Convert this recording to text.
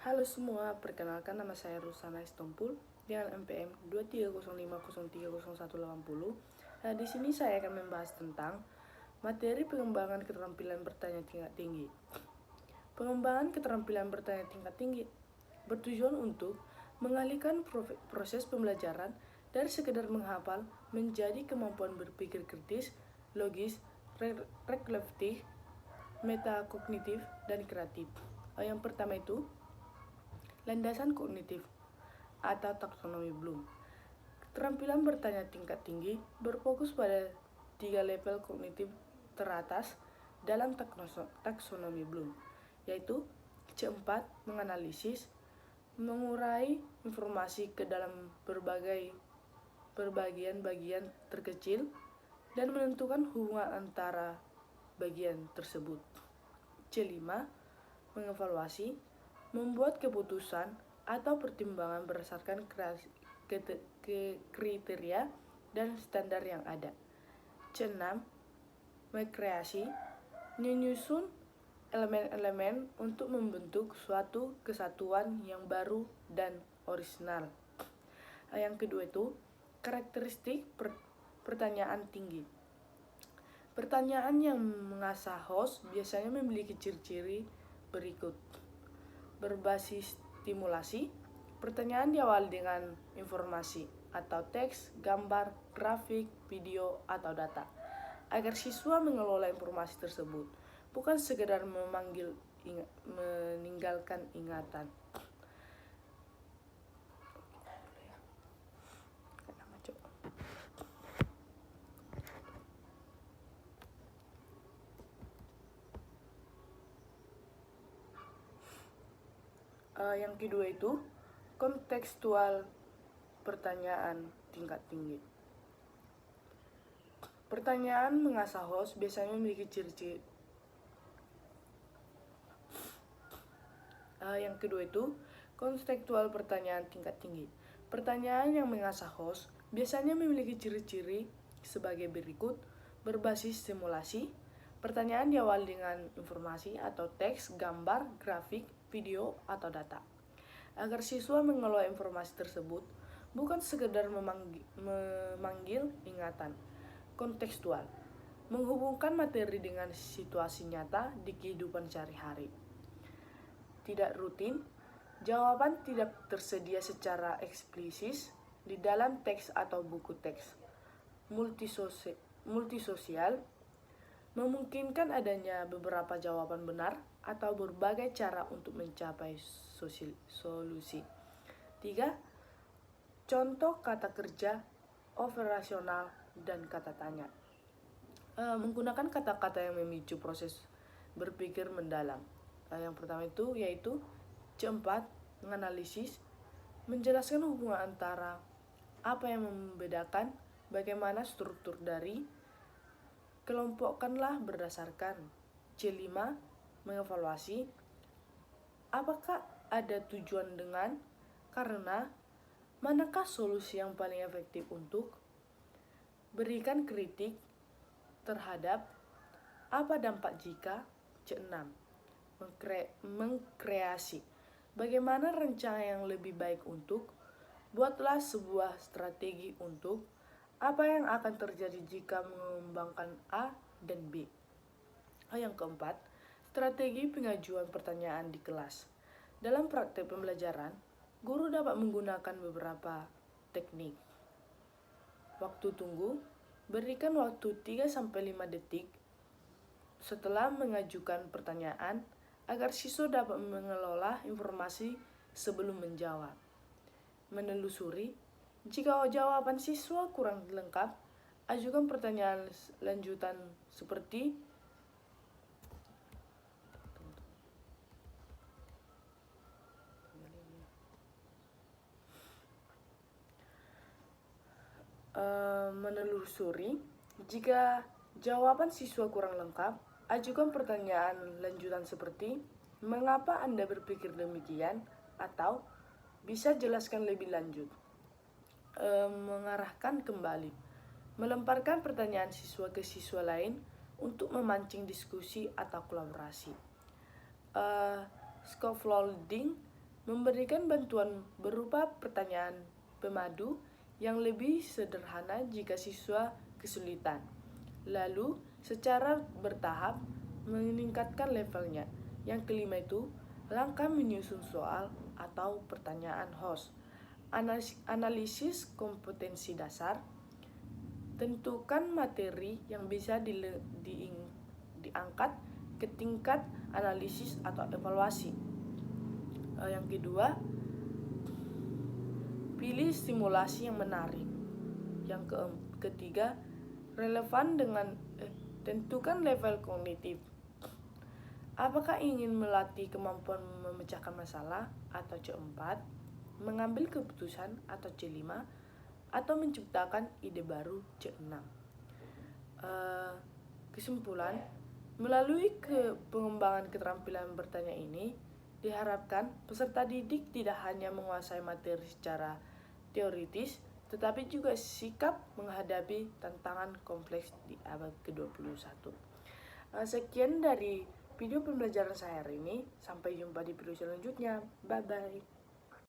Halo semua, perkenalkan nama saya Rusana Istompul dengan NPM 23050300180. Nah, di sini saya akan membahas tentang materi pengembangan keterampilan bertanya tingkat tinggi. Pengembangan keterampilan bertanya tingkat tinggi bertujuan untuk mengalihkan proses pembelajaran dari sekedar menghafal menjadi kemampuan berpikir kritis, logis, reflektif, metakognitif, dan kreatif. Yang pertama itu landasan kognitif atau taksonomi Bloom. Keterampilan bertanya tingkat tinggi berfokus pada 3 level kognitif teratas dalam taksonomi Bloom, yaitu C4, menganalisis, mengurai informasi ke dalam bagian terkecil, dan menentukan hubungan antara bagian tersebut. C5, mengevaluasi, membuat keputusan atau pertimbangan berdasarkan kriteria dan standar yang ada. C6, mengkreasi, menyusun elemen-elemen untuk membentuk suatu kesatuan yang baru dan orisinal. Yang kedua itu, karakteristik pertanyaan tinggi. Pertanyaan yang mengasah host biasanya memiliki ciri-ciri berikut. Berbasis stimulasi, pertanyaan diawali dengan informasi atau teks, gambar, grafik, video, atau data, agar siswa mengelola informasi tersebut, bukan sekedar meninggalkan ingatan. Yang kedua itu kontekstual pertanyaan tingkat tinggi. Pertanyaan mengasah host biasanya memiliki ciri-ciri. Yang kedua itu kontekstual pertanyaan tingkat tinggi. Pertanyaan yang mengasah host biasanya memiliki ciri-ciri sebagai berikut: berbasis simulasi. Pertanyaan diawali dengan informasi atau teks, gambar, grafik, video, atau data, agar siswa mengelola informasi tersebut, bukan sekedar memanggil ingatan. Kontekstual, menghubungkan materi dengan situasi nyata di kehidupan sehari-hari. Tidak rutin, jawaban tidak tersedia secara eksplisit di dalam teks atau buku teks. Multisosial, memungkinkan adanya beberapa jawaban benar atau berbagai cara untuk mencapai solusi. 3. Contoh kata kerja, operasional, dan kata tanya. Menggunakan kata-kata yang memicu proses berpikir mendalam. Yang pertama itu yaitu C4, menganalisis, menjelaskan hubungan antara apa yang membedakan, bagaimana struktur dari, kelompokkanlah berdasarkan. C5, mengevaluasi, apakah ada tujuan dengan, karena, manakah solusi yang paling efektif untuk, berikan kritik terhadap, apa dampak jika. C6, mengkreasi, bagaimana rencana yang lebih baik untuk, buatlah sebuah strategi untuk, apa yang akan terjadi jika mengembangkan A dan B. Yang keempat, strategi pengajuan pertanyaan di kelas. Dalam praktek pembelajaran, guru dapat menggunakan beberapa teknik. Waktu tunggu, berikan waktu 3-5 detik setelah mengajukan pertanyaan agar siswa dapat mengelola informasi sebelum menjawab. Menelusuri, jika jawaban siswa kurang lengkap, ajukan pertanyaan lanjutan seperti menelusuri, jika jawaban siswa kurang lengkap, ajukan pertanyaan lanjutan seperti mengapa Anda berpikir demikian, atau bisa jelaskan lebih lanjut. Mengarahkan kembali, melemparkan pertanyaan siswa ke siswa lain untuk memancing diskusi atau kolaborasi. Scaffolding, memberikan bantuan berupa pertanyaan pemadu yang lebih sederhana jika siswa kesulitan. Lalu, secara bertahap meningkatkan levelnya. Yang kelima itu, langkah menyusun soal atau pertanyaan host. Analisis kompetensi dasar. Tentukan materi yang bisa diangkat ke tingkat analisis atau evaluasi. Yang kedua, pilih simulasi yang menarik. Yang ketiga, relevan dengan tentukan level kognitif. Apakah ingin melatih kemampuan memecahkan masalah atau C4, mengambil keputusan atau C5, atau menciptakan ide baru C6. Kesimpulan, melalui pengembangan keterampilan bertanya ini, diharapkan peserta didik tidak hanya menguasai materi secara teoritis, tetapi juga sikap menghadapi tantangan kompleks di abad ke-21. Sekian dari video pembelajaran saya hari ini. Sampai jumpa di video selanjutnya. Bye-bye.